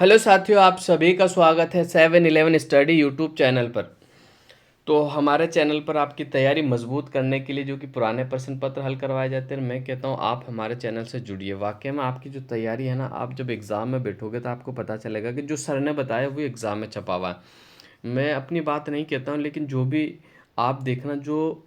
Hello साथियों, आप सभी का स्वागत है 7-11 स्टडी यूट्यूब चैनल पर। तो हमारे चैनल पर आपकी तैयारी मजबूत करने के लिए जो कि पुराने प्रश्न पत्र हल करवाए जाते हैं, मैं कहता हूँ आप हमारे चैनल से जुड़िए। वाकई में आपकी जो तैयारी है ना, आप जब एग्ज़ाम में बैठोगे तो आपको पता चलेगा कि जो सर ने बताया वो एग्ज़ाम में छपा हुआ है। मैं अपनी बात नहीं कहता हूँ, लेकिन जो भी आप देखना, जो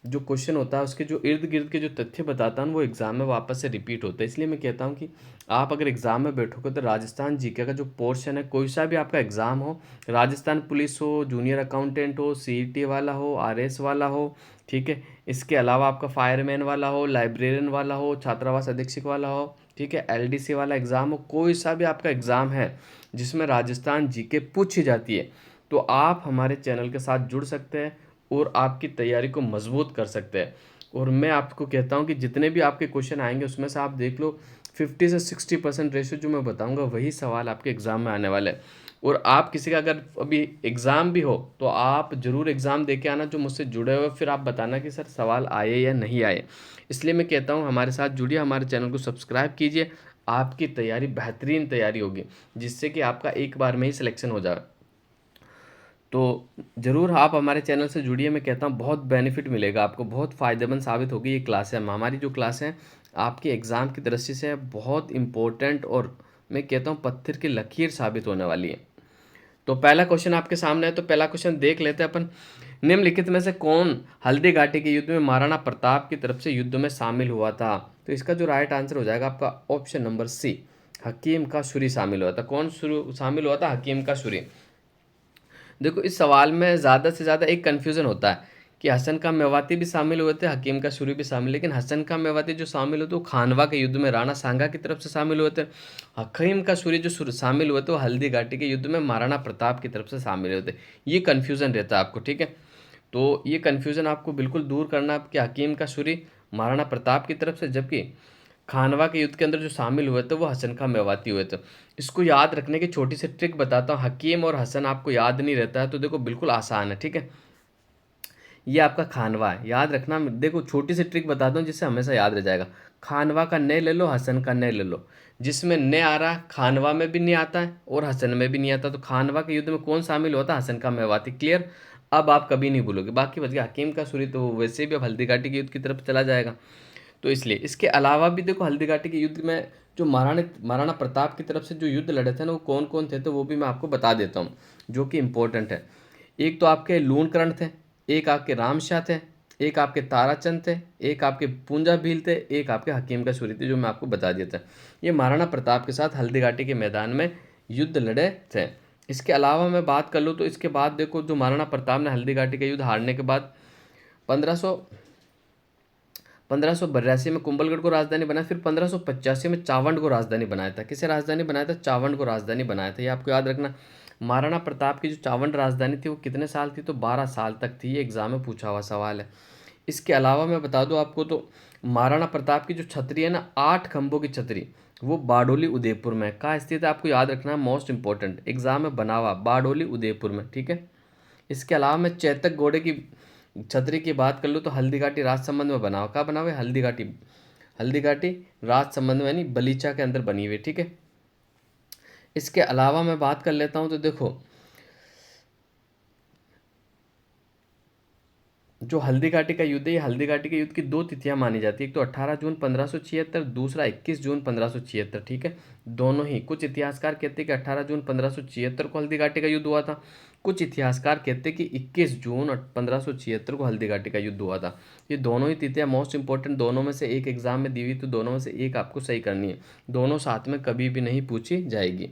जो क्वेश्चन होता है उसके जो इर्द गिर्द के जो तथ्य बताता हूँ वो एग्ज़ाम में वापस से रिपीट होता है। इसलिए मैं कहता हूँ कि आप अगर एग्ज़ाम में बैठोगे तो राजस्थान जीके का जो पोर्शन है, कोई सा भी आपका एग्ज़ाम हो, राजस्थान पुलिस हो, जूनियर अकाउंटेंट हो, सीईटी वाला हो, आरएस वाला हो, ठीक है, इसके अलावा आपका फायरमैन वाला हो, लाइब्रेरियन वाला हो, छात्रावास अधीक्षक वाला हो, ठीक है, एलडीसी वाला एग्ज़ाम हो, कोई सा भी आपका एग्ज़ाम है जिसमें राजस्थान जीके पूछी जाती है, तो आप हमारे चैनल के साथ जुड़ सकते हैं और आपकी तैयारी को मजबूत कर सकते हैं। और मैं आपको कहता हूं कि जितने भी आपके क्वेश्चन आएंगे उसमें से आप देख लो 50 से 60% रेशियो जो मैं बताऊंगा वही सवाल आपके एग्ज़ाम में आने वाले हैं। और आप किसी का अगर अभी एग्ज़ाम भी हो तो आप ज़रूर एग्ज़ाम दे के आना, जो मुझसे जुड़े हुए, फिर आप बताना कि सर सवाल आए या नहीं आए। इसलिए मैं कहता हूँ हमारे साथ जुड़िए, हमारे चैनल को सब्सक्राइब कीजिए। आपकी तैयारी बेहतरीन तैयारी होगी, जिससे कि आपका एक बार में ही सिलेक्शन हो जाए। तो ज़रूर आप हमारे चैनल से जुड़िए। मैं कहता हूँ बहुत बेनिफिट मिलेगा आपको, बहुत फ़ायदेमंद साबित होगी ये क्लासें। हमारी जो क्लासें हैं आपके एग्ज़ाम की दृष्टि से बहुत इम्पोर्टेंट, और मैं कहता हूँ पत्थर की लकीर साबित होने वाली है। तो पहला क्वेश्चन आपके सामने है, तो पहला क्वेश्चन देख लेते हैं अपन। निम्नलिखित में से कौन हल्दी घाटी के युद्ध में महाराणा प्रताप की तरफ से युद्ध में शामिल हुआ था? तो इसका जो राइट आंसर हो जाएगा आपका ऑप्शन नंबर सी, हकीम का शुरी शामिल हुआ था। कौन शुरू शामिल हुआ था? हकीम का शुरी। देखो, इस सवाल में ज़्यादा से ज़्यादा एक कन्फ्यूज़न होता है कि हसन का मेवाती भी शामिल हुए थे, हकीम का शुरी भी शामिल, लेकिन हसन का मेवाती जो शामिल हुए थे वो खानवा के युद्ध में राणा सांगा की तरफ से शामिल हुए थे। हकीम का शुरी जो शामिल हुए थे वो हल्दी घाटी के युद्ध में महाराणा प्रताप की तरफ से शामिल हुए थे। ये कन्फ्यूज़न रहता है आपको, ठीक है। तो ये कन्फ्यूज़न आपको बिल्कुल दूर करना है कि हकीम का शुरी महाराणा प्रताप की तरफ से, जबकि खानवा के युद्ध के अंदर जो शामिल हुए थे वो हसन खां मेवाती हुए थे। इसको याद रखने की छोटी सी ट्रिक बताता हूँ। हकीम और हसन आपको याद नहीं रहता है तो देखो बिल्कुल आसान है, ठीक है। ये आपका खानवा है, याद रखना। देखो छोटी सी ट्रिक बताता हूँ जिससे हमेशा याद रह जाएगा। खानवा का ने ले लो, हसन का ने ले लो। जिसमें ने आ रहा है खानवा में भी नहीं आता है और हसन में भी नहीं आता, तो खानवा के युद्ध में कौन शामिल होता है? हसन का मेवाती। क्लियर? अब आप कभी नहीं भूलोगे। बाकी बच गया हकीम का सूरी, तो वैसे भी अब हल्दी घाटी के युद्ध की तरफ चला जाएगा। तो इसलिए इसके अलावा भी देखो हल्दी घाटी के युद्ध में जो महाराणा महाराणा प्रताप की तरफ से जो युद्ध लड़े थे ना, वो कौन कौन थे, तो वो भी मैं आपको बता देता हूँ जो कि इम्पोर्टेंट है। एक तो आपके लूणकरण थे, एक आपके रामशाह थे, एक आपके ताराचंद थे, एक आपके पूंजा भील थे, एक आपके हकीम का सूरी थे, जो मैं आपको बता दिया था। ये महाराणा प्रताप के साथ हल्दी घाटी के मैदान में युद्ध लड़े थे। इसके अलावा मैं बात कर लूँ तो इसके बाद देखो, जो महाराणा प्रताप ने हल्दी घाटी का युद्ध हारने के बाद 1582 में कुंभलगढ़ को राजधानी बनाया, फिर 1585 में चावंड को राजधानी बनाया था। किसे राजधानी बनाया था? चावंड को राजधानी बनाया था। ये आपको याद रखना। महाराणा प्रताप की जो चावंड राजधानी थी वो कितने साल थी? तो 12 साल तक थी। ये एग्जाम में पूछा हुआ सवाल है। इसके अलावा मैं बता दूं आपको, तो महाराणा प्रताप की जो छतरी है ना, 8 खंभों की छतरी, वो बारडोली उदयपुर में कहाँ स्थित है? आपको याद रखना है, मोस्ट इंपॉर्टेंट, एग्जाम में बना हुआ, बारडोली उदयपुर में, ठीक है। इसके अलावा मैं चैतक घोड़े की छतरी की बात कर लूँ तो हल्दी घाटी राजसमंद में बना हुआ। कहाँ बना हुआ है? हल्दी घाटी, हल्दी घाटी राजसमंद में, यानी बलीचा के अंदर बनी हुई है, ठीक है। इसके अलावा मैं बात कर लेता हूँ, तो देखो जो हल्दी घाटी का युद्ध है, ये हल्दी घाटी के युद्ध की दो तिथियां मानी जाती है। एक तो 18 जून 1576, दूसरा 21 जून 1576, ठीक है। दोनों ही, कुछ इतिहासकार कहते हैं कि 18 जून 1576 को हल्दी घाटी का युद्ध हुआ था, कुछ इतिहासकार कहते हैं कि 21 जून 1576 को हल्दी घाटी का युद्ध हुआ था। ये दोनों ही तिथियां मोस्ट इंपॉर्टेंट, दोनों में से एक एग्जाम में दी हुई, तो दोनों में से एक आपको सही करनी है। दोनों साथ में कभी भी नहीं पूछी जाएगी,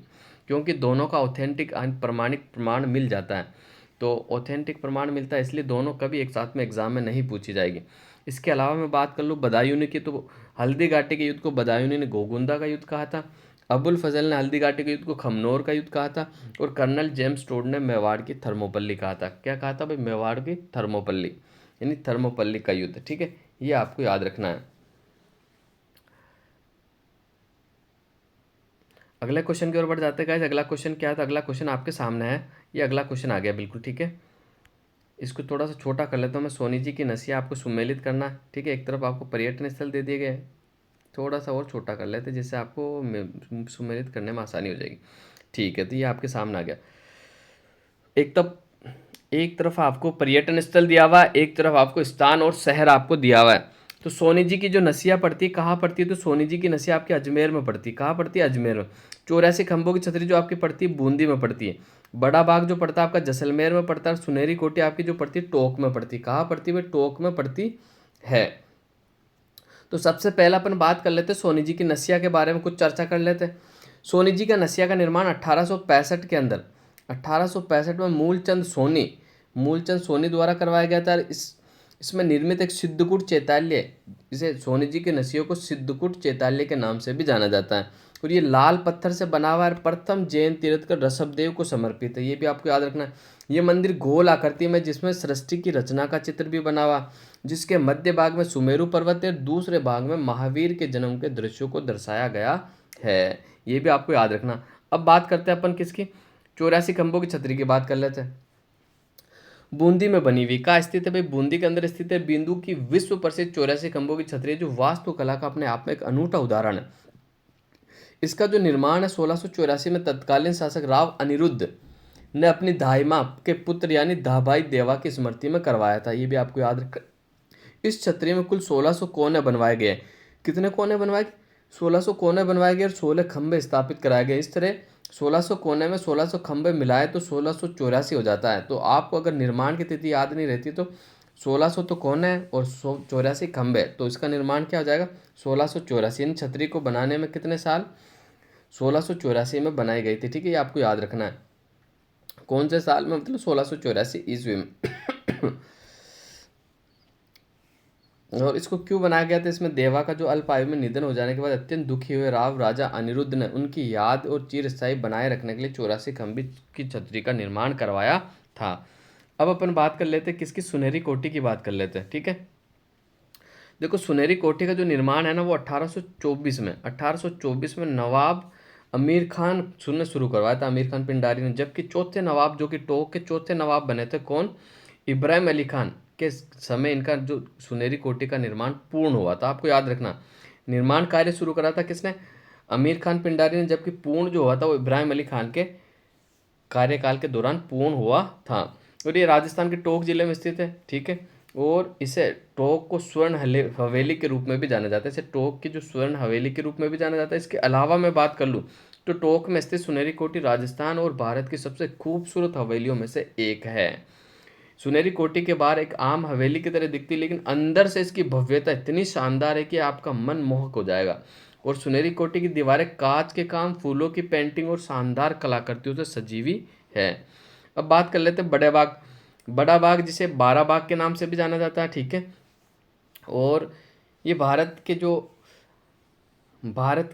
क्योंकि दोनों का ऑथेंटिक प्रमाणिक प्रमाण मिल जाता है। तो ऑथेंटिक प्रमाण मिलता है, इसलिए दोनों कभी एक साथ में एग्जाम में नहीं पूछी जाएगी। इसके अलावा मैं बात कर लूँ बदायूंनी की, तो हल्दी घाटी के युद्ध को बदायूंनी ने गोगुंदा का युद्ध कहा था, अबुल फजल ने हल्दी घाटी के युद्ध को खमनोर का युद्ध कहा था, और कर्नल जेम्स टोड ने मेवाड़ की थर्मोपल्ली कहा था। क्या कहा था भाई? मेवाड़ की थर्मोपल्ली, यानी थर्मोपल्ली का युद्ध, ठीक है। ये आपको याद रखना है। अगले क्वेश्चन की ओर बढ़ जाते हैं गाइस। अगला क्वेश्चन क्या है? तो अगला क्वेश्चन आपके सामने है। ये अगला क्वेश्चन आ गया, बिल्कुल ठीक है। इसको थोड़ा सा छोटा कर लेता हूँ मैं। सोनी जी की नसिया आपको सुमेलित करना है, ठीक है। एक तरफ आपको पर्यटन स्थल दे दिए गए, थोड़ा सा और छोटा कर लेते हैं जिससे आपको सुमेलित करने में आसानी हो जाएगी। ठीक है, तो ये आपके सामने आ गया। एक तरफ आपको पर्यटन स्थल दिया हुआ है, एक तरफ आपको स्थान और शहर आपको दिया हुआ है। तो सोनी जी की जो नसिया पड़ती है कहाँ पड़ती है, तो सोनी जी की नसिया आपके अजमेर में पड़ती है। कहाँ पड़ती है? अजमेर में। 84 खंभों की छतरी जो आपकी पड़ती है बूंदी में पड़ती है। बड़ा बाग जो पड़ता है आपका जैसलमेर में पड़ता है। और सुनहरी कोठी आपकी जो पड़ती है टोंक में पड़ती है। कहाँ पड़ती है? टोंक में पड़ती है। तो सबसे पहला अपन बात कर लेते हैं सोनी जी की नसिया के बारे में, कुछ चर्चा कर लेते हैं। सोनी जी का नसिया का निर्माण 1865 के अंदर, 1865 में मूलचंद सोनी द्वारा करवाया गया था। इसमें निर्मित एक सिद्धकूट चैताल्य, इसे सोनी जी के नसियों को सिद्धकूट चैताल्य के नाम से भी जाना जाता है। और ये लाल पत्थर से बना हुआ है, प्रथम जैन तीर्थकर ऋषभदेव को समर्पित है। ये भी आपको याद रखना है। ये मंदिर गोल आकृति में, जिसमें सृष्टि की रचना का चित्र भी बना हुआ, जिसके मध्य भाग में सुमेरु पर्वत है, दूसरे भाग में महावीर के जन्म के दृश्यों को दर्शाया गया है। ये भी आपको याद रखना। अब बात करते हैं अपन किसकी? 84 खंभों की छतरी की बात कर लेते हैं। बूंदी में बनी हुई, कहाँ स्थित है भाई? बूंदी के अंदर स्थित है। बिंदु की विश्व प्रसिद्ध 84 खंभों की छतरी, जो वास्तुकला का अपने आप में एक अनूठा उदाहरण है। इसका जो निर्माण है 1684 में तत्कालीन शासक राव अनिरुद्ध ने अपनी दाहिमा के पुत्र यानी दाभाई देवा की स्मृति में करवाया था। ये भी आपको याद रख। इस छतरी में कुल 1600 कोने बनवाए गए। कितने कोने बनवाए? 1600 कोने बनवाए गए और 16 खंभे स्थापित कराए गए। इस तरह 1600 कोने में 1600 खंभे मिलाए तो 1684 हो जाता है। तो आपको अगर निर्माण की तिथि याद नहीं रहती तो 1600 तो कोने है और 84 खंभे, तो इसका निर्माण क्या हो जाएगा? 1684। इन छतरी को बनाने में कितने साल? 1684 में बनाई गई थी। ठीक है, ये आपको याद रखना है। कौन से साल में? मतलब 1684 ईस्वी में। और इसको क्यों बनाया गया था? इसमें देवा का जो अल्प आयु में निधन हो जाने के बाद अत्यंत दुखी हुए राव राजा अनिरुद्ध ने उनकी याद और चिरस्थायी बनाए रखने के लिए 84 खंभे की छतरी का निर्माण करवाया था। अब अपन बात कर लेते हैं किसकी? सुनहरी कोठी की बात कर लेते हैं। ठीक है, देखो सुनहरी कोठी का जो निर्माण है ना वो 1824 में नवाब आमिर खान ने शुरू करवाया था, आमिर खान पिंडारी ने। जबकि चौथे नवाब, जो कि टोंक के चौथे नवाब बने थे, कौन? इब्राहिम अली खान के समय इनका जो सुनहरी कोठी का निर्माण पूर्ण हुआ था। आपको याद रखना, निर्माण कार्य शुरू करा था किसने? आमिर खान पिंडारी ने। जबकि पूर्ण जो हुआ था वो इब्राहिम अली खान के कार्यकाल के दौरान पूर्ण हुआ था। और ये राजस्थान के टोंक जिले में स्थित है। ठीक है, और इसे टोंक को स्वर्ण हवेली के रूप में भी जाना जाता है। इसे टोंक की जो स्वर्ण हवेली के रूप में भी जाना जाता है। इसके अलावा मैं बात कर लूँ तो टोंक में स्थित सुनहरी कोठी राजस्थान और भारत की सबसे खूबसूरत हवेलियों में से एक है। सुनहरी कोठी के बाहर एक आम हवेली की तरह दिखती है, लेकिन अंदर से इसकी भव्यता इतनी शानदार है कि आपका मन मोहक हो जाएगा। और सुनहरी कोठी की दीवारें कांच के काम, फूलों की पेंटिंग और शानदार कलाकृतियों से सजी हुई है। अब बात कर लेते हैं बड़े बाग। बड़ा बाग जिसे 12 बाग के नाम से भी जाना जाता है। ठीक है, और ये भारत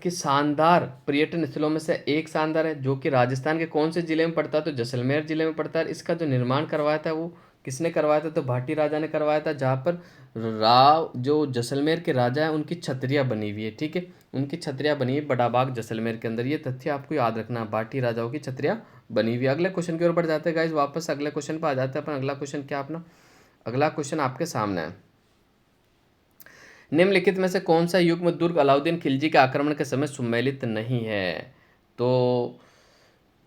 के शानदार पर्यटन स्थलों में से एक शानदार है, जो कि राजस्थान के कौन से जिले में पड़ता है? तो जैसलमेर जिले में पड़ता है। इसका जो निर्माण करवाया था वो किसने करवाया था? तो भाटी राजा ने करवाया था, जहाँ पर जो जैसलमेर के राजा हैं उनकी छतरियाँ बनी हुई है। ठीक है, उनकी छतरियाँ बनी है बड़ा बाग जैसलमेर के अंदर। ये तथ्य आपको याद रखना, भाटी राजाओं की छतरियाँ बनी हुई है। अगले क्वेश्चन की ओर बढ़ जाते हैं गाइस, वापस अगले क्वेश्चन पर आ जाते हैं अपन। अगला क्वेश्चन क्या अपना? अगला क्वेश्चन आपके सामने है। निम्नलिखित में से कौन सा युग्म दुर्ग अलाउद्दीन खिलजी के आक्रमण के समय सुमेलित नहीं है? तो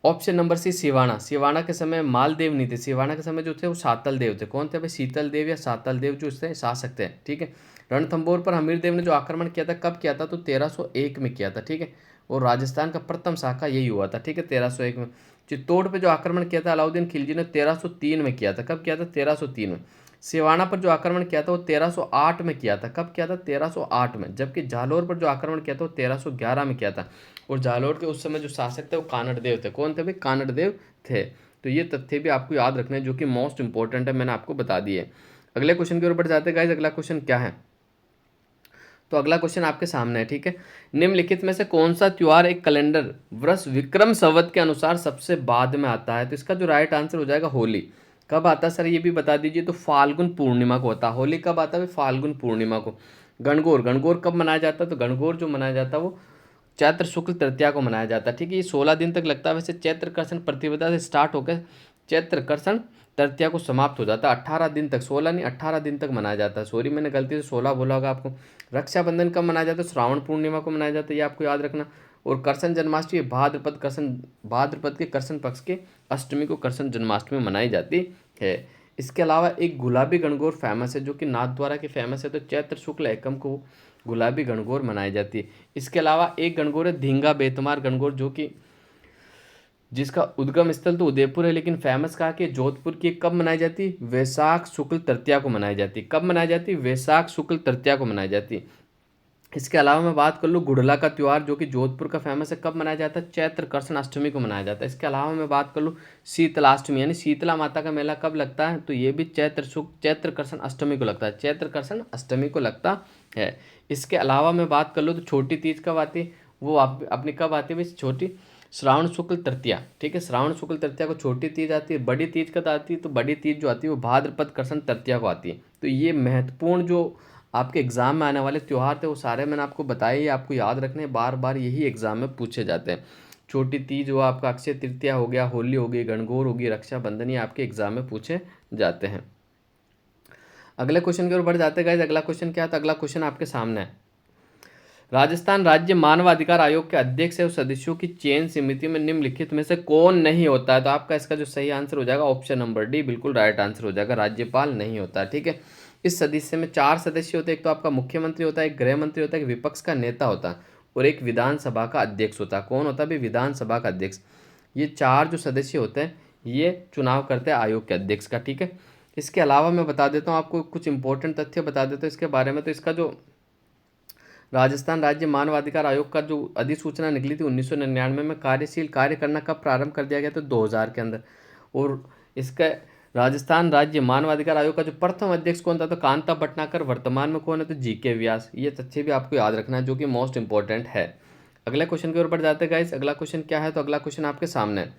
option number C Siwana. Siwana के समय मालदेव नहीं थे। सिवाना के समय जो थे वो सातल देव थे। कौन थे भाई? शीतल देव या सातल देव जो थे शासक थे। ठीक है, रणथंभौर पर हमीर देव ने जो आक्रमण किया था, कब किया था? तो 1301 में किया था। ठीक है, और राजस्थान का प्रथम शाखा यही हुआ था। ठीक है, 1301 में। चित्तौड़ पर जो आक्रमण किया था अलाउद्दीन खिलजी ने 1303 में किया था। कब किया था? 1303 में। सिवाना पर जो आक्रमण किया था वो 1308 में किया था। कब किया था? 1308 में। जबकि जालोर पर जो आक्रमण किया था वो 1311 में किया था। और जालोर के उस समय जो शासक थे वो कानड़ देव थे। कौन थे भाई? कानड़ देव थे। तो ये तथ्य भी आपको याद रखने हैं, जो कि मोस्ट इंपॉर्टेंट है, मैंने आपको बता दिए। अगले क्वेश्चन की ओर बढ़ जाते हैं गाइस। अगला क्वेश्चन क्या है? तो अगला क्वेश्चन आपके सामने है। ठीक है, निम्नलिखित में से कौन सा त्योहार एक कैलेंडर वर्ष विक्रम संवत के अनुसार सबसे बाद में आता है? तो इसका जो राइट आंसर हो जाएगा होली। कब आता है सर, ये भी बता दीजिए। तो फाल्गुन पूर्णिमा को होता है। होली कब आता है? फाल्गुन पूर्णिमा को। गणगौर कब मनाया जाता है? तो गणगौर जो मनाया जाता है वो चैत्र शुक्ल तृतीया को मनाया जाता है। ठीक है, ये 16 दिन तक लगता है। वैसे चैत्र कर्षण प्रतिपदा से स्टार्ट होकर चैत्र कर्षण तृतीया को समाप्त हो जाता है। 18 दिन तक, 16 नहीं 18 दिन तक मनाया जाता है। सॉरी, मैंने गलती से 16 बोला होगा आपको। रक्षाबंधन कब मनाया जाता है? श्रावण पूर्णिमा को मनाया जाता है, ये आपको याद रखना। और कृष्ण जन्माष्टमी भाद्रपद के कृष्ण पक्ष के अष्टमी को कृष्ण जन्माष्टमी मनाई जाती है। इसके अलावा एक गुलाबी गणगौर फेमस है, जो कि नाथद्वारा की फेमस है, तो चैत्र शुक्ल एकम को गुलाबी गणगौर मनाई जाती है। इसके अलावा एक गणगौर है धींगा बेतमार गणगौर, जो कि जिसका उद्गम स्थल तो उदयपुर है, लेकिन फेमस कहा कि जोधपुर की। कब मनाई जाती? वैशाख शुक्ल तृतीया को मनाई जाती। कब मनाई जाती? वैशाख शुक्ल तृतीया को मनाई जाती। इसके अलावा मैं बात कर लूँ गुड़ला का त्यौहार, जो कि जोधपुर का फेमस है, कब मनाया जाता है? चैत्र कृष्ण अष्टमी को मनाया जाता है। इसके अलावा मैं बात कर लूँ शीतलाष्टमी, यानी शीतला माता का मेला कब लगता है? तो ये भी चैत्र कृष्ण अष्टमी को लगता है, चैत्र कृष्ण अष्टमी को लगता है। इसके अलावा मैं बात कर लूँ तो छोटी तीज कब आती है? वो अपनी कब आती है भाई? छोटी श्रावण शुक्ल तृतीया, ठीक है, श्रावण शुक्ल तृतीया को छोटी तीज आती है। बड़ी तीज कब आती है? तो बड़ी तीज जो आती है वो भाद्रपद कृष्ण तृतीया को आती है। तो ये महत्वपूर्ण जो आपके एग्जाम में आने वाले त्यौहार थे वो सारे मैंने आपको बताए, ये आपको याद रखने, बार बार यही एग्जाम में पूछे जाते हैं। छोटी तीज हुआ आपका, अक्षय तृतीया हो गया, होली हो गई, गणगौर होगी, रक्षाबंधन, ये आपके एग्जाम में पूछे जाते हैं। अगले क्वेश्चन की ओर बढ़ जाते हैं। अगला क्वेश्चन क्या था? अगला क्वेश्चन आपके सामने है। राजस्थान राज्य मानवाधिकार आयोग के अध्यक्ष एवं सदस्यों की चयन समिति में निम्नलिखित में से कौन नहीं होता है? तो आपका इसका जो सही आंसर हो जाएगा ऑप्शन नंबर डी, बिल्कुल राइट आंसर हो जाएगा, राज्यपाल नहीं होता है। ठीक है, इस सदस्य में 4 सदस्य होते हैं। एक तो आपका मुख्यमंत्री होता है, एक गृह मंत्री होता है, एक विपक्ष का नेता होता है और एक विधानसभा का अध्यक्ष होता है। कौन होता है भाई? विधानसभा का अध्यक्ष। ये 4 जो सदस्य होते हैं ये चुनाव करते हैं आयोग के अध्यक्ष का। ठीक है, इसके अलावा मैं बता देता हूँ आपको कुछ इंपॉर्टेंट तथ्य बता देता हूँ इसके बारे में। तो इसका जो राजस्थान राज्य मानवाधिकार आयोग का जो अधिसूचना निकली थी 1999 में, कार्यशील कार्य करना कब प्रारंभ कर दिया गया? तो 2000 के अंदर। और इसका राजस्थान राज्य मानवाधिकार आयोग का जो प्रथम अध्यक्ष कौन था? तो कांता भटनागर। वर्तमान में कौन है? तो जीके व्यास। ये तथ्य भी आपको याद रखना है, जो कि मोस्ट इंपॉर्टेंट है। अगले क्वेश्चन की ओर बढ़ जाते हैं गाइस। अगला क्वेश्चन क्या है? तो अगला क्वेश्चन आपके सामने है।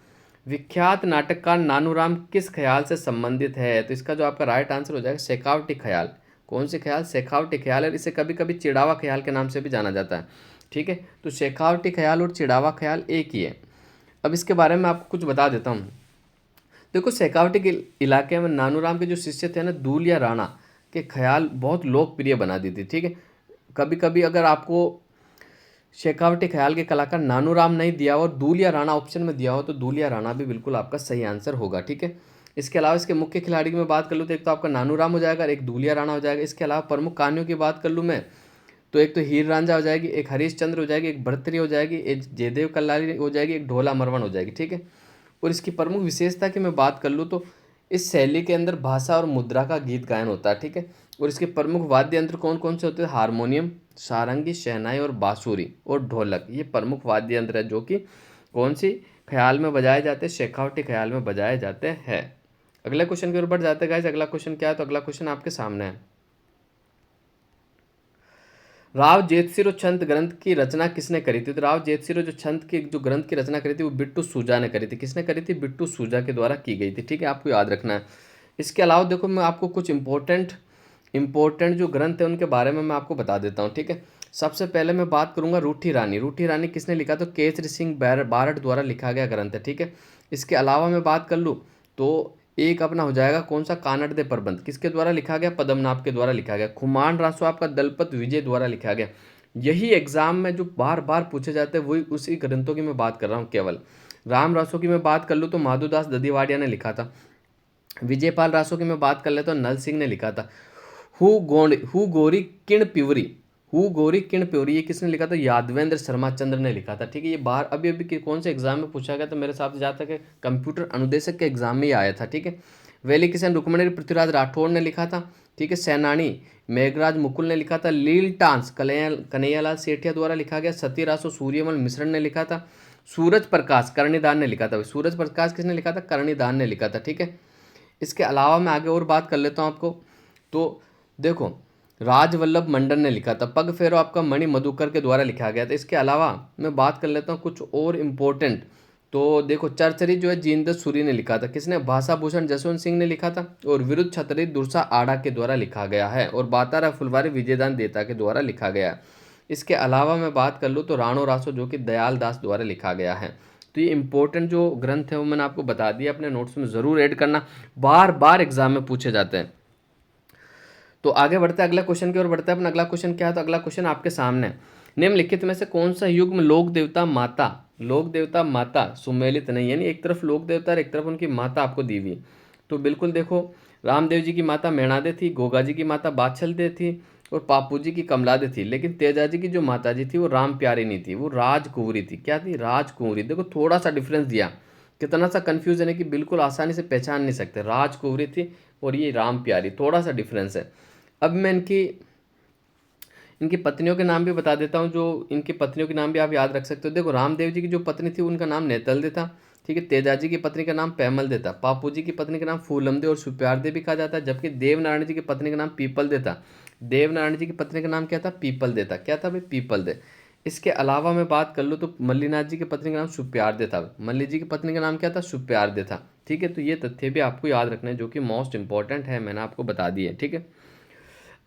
विख्यात नाटककार नानूराम किस ख्याल से संबंधित है? तो इसका जो आपका राइट आंसर हो जाएगा शेखावटी ख्याल। कौन से ख्याल? शेखावटी ख्याल है। इसे कभी कभी चिड़ावा ख्याल के नाम से भी जाना जाता है। ठीक है, तो शेखावटी ख्याल और चिड़ावा ख्याल एक ही है। अब इसके बारे में आपको कुछ बता देता हूँ। देखो, शेखावटी के इलाके में नानूराम के जो शिष्य थे ना, दूलिया राणा के ख्याल बहुत लोकप्रिय बना दी थी। ठीक है, कभी कभी अगर आपको शेखावटी ख्याल के कलाकार नानूराम नहीं दिया और दूलिया राणा ऑप्शन में दिया हो, तो दूलिया राणा भी बिल्कुल आपका सही आंसर होगा। ठीक है, इसके अलावा इसके मुख्य खिलाड़ी की मैं बात कर लूँ तो एक तो आपका नानूराम हो जाएगा, एक दूलिया राणा हो जाएगा। इसके अलावा प्रमुख कहानियों की बात कर लूँ मैं, तो एक तो हीर रांझा हो जाएगी, एक हरीश चंद्र हो जाएगी, एक भर्तरी हो जाएगी, एक जयदेव कल्लारी हो जाएगी, एक ढोला मरवन हो जाएगी। ठीक है, और इसकी प्रमुख विशेषता की मैं बात कर लूँ तो इस शैली के अंदर भाषा और मुद्रा का गीत गायन होता है। ठीक है, और इसके प्रमुख वाद्य यंत्र कौन कौन से होते हैं? हारमोनियम, सारंगी, शहनाई और बांसुरी और ढोलक। ये प्रमुख वाद्य यंत्र है जो कि कौन सी ख्याल में बजाए जाते हैं? शेखावटी ख्याल में बजाए जाते हैं। अगले क्वेश्चन की ओर बढ़ जाते हैं गाइस। अगला क्वेश्चन क्या है? तो अगला क्वेश्चन आपके सामने है। राव जेतसिरो छंद ग्रंथ की रचना किसने करी थी? तो राव जेतसिरो जो छंद की जो ग्रंथ की रचना करी थी वो बिट्टू सूजा ने करी थी। किसने करी थी? बिट्टू सूजा के द्वारा की गई थी। ठीक है, आपको याद रखना है। इसके अलावा देखो, मैं आपको कुछ इंपॉर्टेंट जो ग्रंथ है उनके बारे में मैं आपको बता देता हूँ। ठीक है, सबसे पहले मैं बात करूंगा रूठी रानी। रूठी रानी किसने लिखा? तो केसरी सिंह बारठ द्वारा लिखा गया ग्रंथ है। ठीक है, इसके अलावा मैं बात कर लूँ तो एक अपना हो जाएगा कौन सा? कानड़ दे प्रबंध। किसके द्वारा लिखा गया? पद्मनाभ के द्वारा लिखा गया। खुमान रासो आपका दलपत विजय द्वारा लिखा गया। यही एग्जाम में जो बार बार पूछे जाते हैं वही उसी ग्रंथों की मैं बात कर रहा हूँ केवल। राम रासो की मैं बात कर लूँ तो माधुदास ददीवाडिया ने लिखा था। विजयपाल रासो की मैं बात कर लेता हूँ, नल सिंह ने लिखा था। हु गोरी किण पिवरी, हु गोरी किण पिवरी, ये किसने लिखा था? यादवेंद्र शर्मा चंद्र ने लिखा था। ठीक है, ये बाहर अभी अभी कौन से एग्जाम में पूछा गया? तो मेरे हिसाब से जहाँ तक कंप्यूटर अनुदेशक के एग्जाम में ही आया था। ठीक है, वेली किशन रुक्मणी पृथ्वीराज राठौड़ ने लिखा था। ठीक है, सेनानी मेघराज मुकुल ने लिखा था। लील टांस कन्हैयालाल सेठिया द्वारा लिखा गया। सती रासो सूर्यमल मिश्रण ने लिखा था। सूरज प्रकाश कर्णिदान ने लिखा था। सूरज प्रकाश किसने लिखा था? कर्णिदान ने लिखा था। ठीक है, इसके अलावा मैं आगे और बात कर लेता हूँ आपको। तो देखो, राजवल्लभ मंडन ने लिखा था। पग फेरो आपका मणि मधुकर के द्वारा लिखा गया था। इसके अलावा मैं बात कर लेता हूँ कुछ और इम्पोर्टेंट। तो देखो, चरचरी जो है जीनदत्त सूरी ने लिखा था। किसने? भाषा भूषण जसवंत सिंह ने लिखा था। और विरुद्ध छतरी दुर्सा आड़ा के द्वारा लिखा गया है। और बातारा फुलवारी विजयदान देता के द्वारा लिखा गया है। इसके अलावा मैं बात कर लूँ तो राणो रासो जो कि दयाल दास द्वारा लिखा गया है। तो ये इंपॉर्टेंट जो ग्रंथ है वो मैंने आपको बता दिया, अपने नोट्स में ज़रूर ऐड करना, बार बार एग्जाम में पूछे जाते हैं। तो आगे बढ़ते हैं अगला क्वेश्चन की ओर बढ़ते हैं। अपना अगला क्वेश्चन क्या है? तो अगला क्वेश्चन आपके सामने है। निम्नलिखित में से कौन सा युग्म लोक देवता माता सुमेलित नहीं, यानी एक तरफ लोक देवता और एक तरफ उनकी माता आपको दी हुई। तो बिल्कुल देखो, रामदेव जी की माता मेणादे थी, गोगा जी की माता बाछलदे थी और पापू जी की कमलादे थी। लेकिन तेजा जी की जो माता जी थी वो राम प्यारी नहीं थी, वो राजकुंवरी थी। क्या थी? राजकुंवरी। देखो थोड़ा सा डिफरेंस दिया, कितना सा कंफ्यूजन है कि बिल्कुल आसानी से पहचान नहीं सकते। राजकुंवरी थी और ये राम प्यारी, थोड़ा सा डिफरेंस है। अब मैं इनकी पत्नियों के नाम भी बता देता हूँ, जो इनकी पत्नियों के नाम भी आप याद रख सकते हो। देखो, रामदेव जी की जो पत्नी थी उनका नाम नेतलदे था, ठीक है। तेजाजी की पत्नी का नाम पैमलदे था। पापू जी की पत्नी का नाम फूलमदे और सुप्यारदे भी कहा जाता है। जबकि देवनारायण जी की पत्नी का नाम पीपलदे था। देवनारायण जी की पत्नी का नाम क्या था? पीपलदे था। क्या था भाई? पीपलदे। इसके अलावा मैं बात कर लूँ तो मल्लीनाथ जी की पत्नी का नाम सुप्यारदे था। मल्ली जी की पत्नी का नाम क्या था? सुप्यारदे था, ठीक है। तो ये तथ्य भी आपको याद रखना है, जो कि मोस्ट इंपॉर्टेंट है, मैंने आपको बता दी है, ठीक है।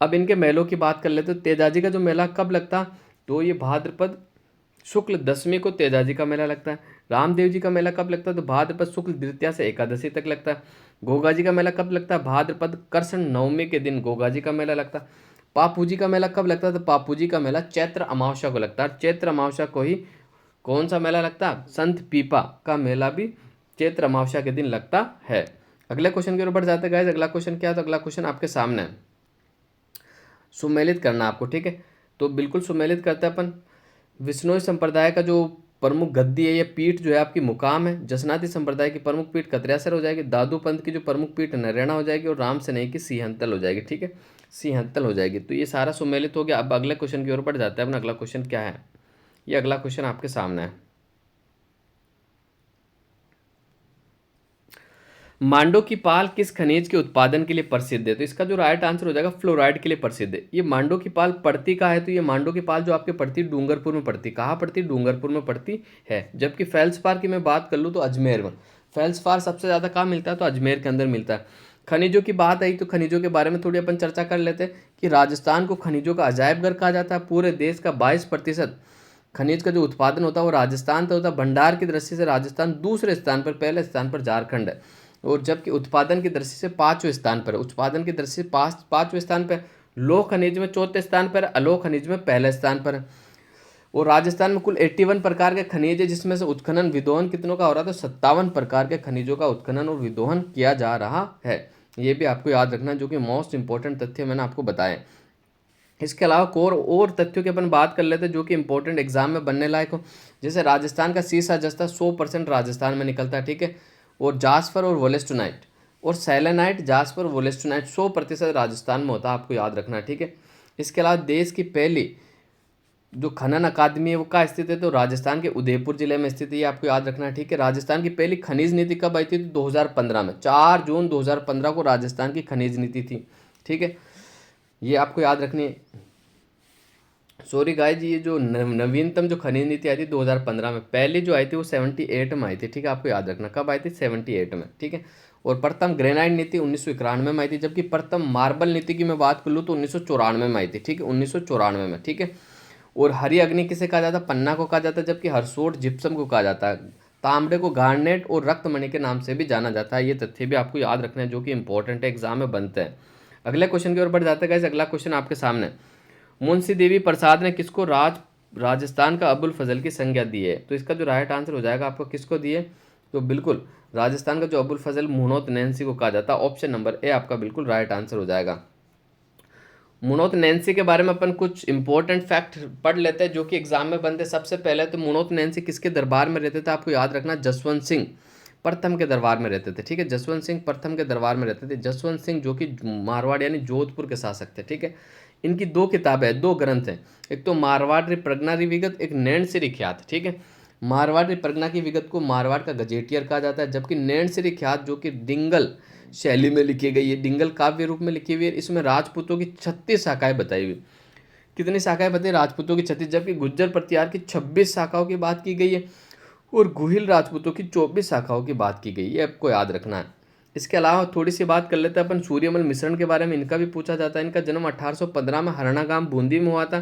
अब इनके मेलों की बात कर लेते, तो तेजाजी का जो मेला कब लगता? तो ये भाद्रपद शुक्ल दशमी को तेजाजी का मेला लगता है। रामदेव जी का मेला कब लगता है? तो भाद्रपद शुक्ल द्वितीया से एकादशी तक लगता है। गोगा जी का मेला कब लगता है? भाद्रपद कृष्ण नवमी के दिन गोगा जी का मेला लगता है। पापू जी का मेला कब लगता है? तो पापू जी का मेला चैत्र अमावस्या को लगता है। चैत्र अमावस्या को ही कौन सा मेला लगता है? संत पीपा का मेला भी चैत्र अमावस्या के दिन लगता है। अगले क्वेश्चन के ऊपर जाते हैं गाइस। अगला क्वेश्चन क्या है? तो अगला क्वेश्चन आपके सामने है, सुमेलित करना आपको, ठीक है। तो बिल्कुल सुमेलित करते हैं अपन। विष्णोई संप्रदाय का जो प्रमुख गद्दी है, ये पीठ जो है आपकी मुकाम है। जसनाती संप्रदाय की प्रमुख पीठ कतरियासर हो जाएगी। दादू पंथ की जो प्रमुख पीठ नरेणा हो जाएगी। और राम सनेही की सिंहंतल हो जाएगी, ठीक है। सिंहंतल हो जाएगी। तो ये सारा सुमेलित हो गया। अब अगले क्वेश्चन की ओर बढ़ जाता है अपना। अगला क्वेश्चन क्या है? ये अगला क्वेश्चन आपके सामने है। मांडो की पाल किस खनिज के उत्पादन के लिए प्रसिद्ध है? तो इसका जो राइट आंसर हो जाएगा फ्लोराइड के लिए प्रसिद्ध है। ये मांडो की पाल पड़ती कहाँ है? तो ये मांडो की पाल जो आपके पड़ती डूंगरपुर में पड़ती, कहाँ पड़ती? डूंगरपुर में पड़ती है। जबकि फेल्सपार की मैं बात कर लूँ तो अजमेर में। फेल्सपार सबसे ज़्यादा कहाँ मिलता है? तो अजमेर के अंदर मिलता है। खनिजों की बात आई तो खनिजों के बारे में थोड़ी अपन चर्चा कर लेते हैं कि राजस्थान को खनिजों का अजायब घर कहा जाता है। पूरे देश का 22% खनिज का जो उत्पादन होता है वो राजस्थान से होता है। भंडार की दृष्टि से राजस्थान दूसरे स्थान पर, पहले स्थान पर झारखंड है। और जबकि उत्पादन की दृष्टि से 5वें स्थान पर है। उत्पादन की दृष्टि से 5वें स्थान पर, लौह खनिज में 4थे स्थान पर, अलोह खनिज में पहले स्थान पर है। और राजस्थान में कुल 81 प्रकार के खनिज है, जिसमें से उत्खनन विदोहन कितनों का हो रहा है? तो 57 प्रकार के खनिजों का उत्खनन और विदोहन किया जा रहा है। ये भी आपको याद रखना, जो कि मोस्ट इंपॉर्टेंट तथ्य मैंने आपको बताए। इसके अलावा कोर और तथ्यों की अपन बात कर लेते हैं जो कि इंपॉर्टेंट एग्जाम में बनने लायक हो। जैसे राजस्थान का सीसा जस्ता 100% राजस्थान में निकलता है, ठीक है। और जासफर और वोलेस्टोनाइट और सेलेनाइट, जासफर और वोलेस्टोनाइट 100% राजस्थान में होता है, आपको याद रखना है, ठीक है। इसके अलावा देश की पहली जो खनन अकादमी है वो कहाँ स्थित है? तो राजस्थान के उदयपुर जिले में स्थित है, ये आपको याद रखना है, ठीक है। राजस्थान की पहली खनिज नीति कब आई थी? तो 2015 में, 4 जून 2015 को राजस्थान की खनिज नीति थी, ठीक है। ये आपको याद रखनी है। सॉरी गाइस, ये जो नवीनतम जो खनिज नीति आई थी 2015 में, पहली जो आई थी वो 78 में आई थी, ठीक है। आपको याद रखना कब आई थी? 78 में, ठीक है। और प्रथम ग्रेनाइट नीति 1991 में आई थी। जबकि प्रथम मार्बल नीति की मैं बात कर लूँ तो 1994 में आई थी, ठीक है। 1994 में, ठीक है। और हरी अग्नि किसे कहा जाता है? पन्ना को कहा जाता है। जबकि हरसोट जिप्सम को कहा जाता है। तांबे को गार्नेट और रक्तमणि के नाम से भी जाना जाता है। ये तथ्य भी आपको याद रखना है, जो कि इंपॉर्टेंट है, एग्जाम में बनते हैं। अगले क्वेश्चन की ओर बढ़ जाते हैं गाइस। अगला क्वेश्चन आपके सामने, मुंशी देवी प्रसाद ने किसको राजस्थान का अबुल फजल की संज्ञा दी है? तो इसका जो राइट आंसर हो जाएगा आपको, किसको दिए? तो बिल्कुल राजस्थान का जो अबुल फजल मुनोत नैन्सी को कहा जाता है। ऑप्शन नंबर ए आपका बिल्कुल राइट आंसर हो जाएगा। मुनोत नैन्सी के बारे में अपन कुछ इंपॉर्टेंट फैक्ट पढ़ लेते हैं जो कि एग्जाम में बनते। सबसे पहले तो मुनोत नैन्सी किसके दरबार में रहते थे? आपको याद रखना, जसवंत सिंह प्रथम के दरबार में रहते थे, ठीक है। जसवंत सिंह प्रथम के दरबार में रहते थे। जसवंत सिंह जो कि मारवाड़ यानी जोधपुर के शासक थे, ठीक है। इनकी 2 किताबें हैं, 2 ग्रंथ हैं। एक तो मारवाड़ प्रज्ञा विगत, एक नैन श्री ख्यात, ठीक है। मारवाड़ प्रज्ञा की विगत को मारवाड़ का गजेटियर कहा जाता है। जबकि नैन श्री ख्यात जो कि डिंगल शैली में लिखी गई है, डिंगल काव्य रूप में लिखी हुई है। इसमें राजपूतों की 36 शाखाएं बताई हुई। कितनी शाखाएं बताई? राजपूतों की 36। जबकि गुज्जर प्रतिहार की 26 शाखाओं की बात की गई है। और गुहिल राजपूतों की 24 शाखाओं की बात की गई है, आपको याद रखना है। इसके अलावा थोड़ी सी बात कर लेते हैं अपन सूर्यमल मिश्रण के बारे में। इनका भी पूछा जाता है। इनका जन्म 1815 में हरना गांव बूंदी में हुआ था।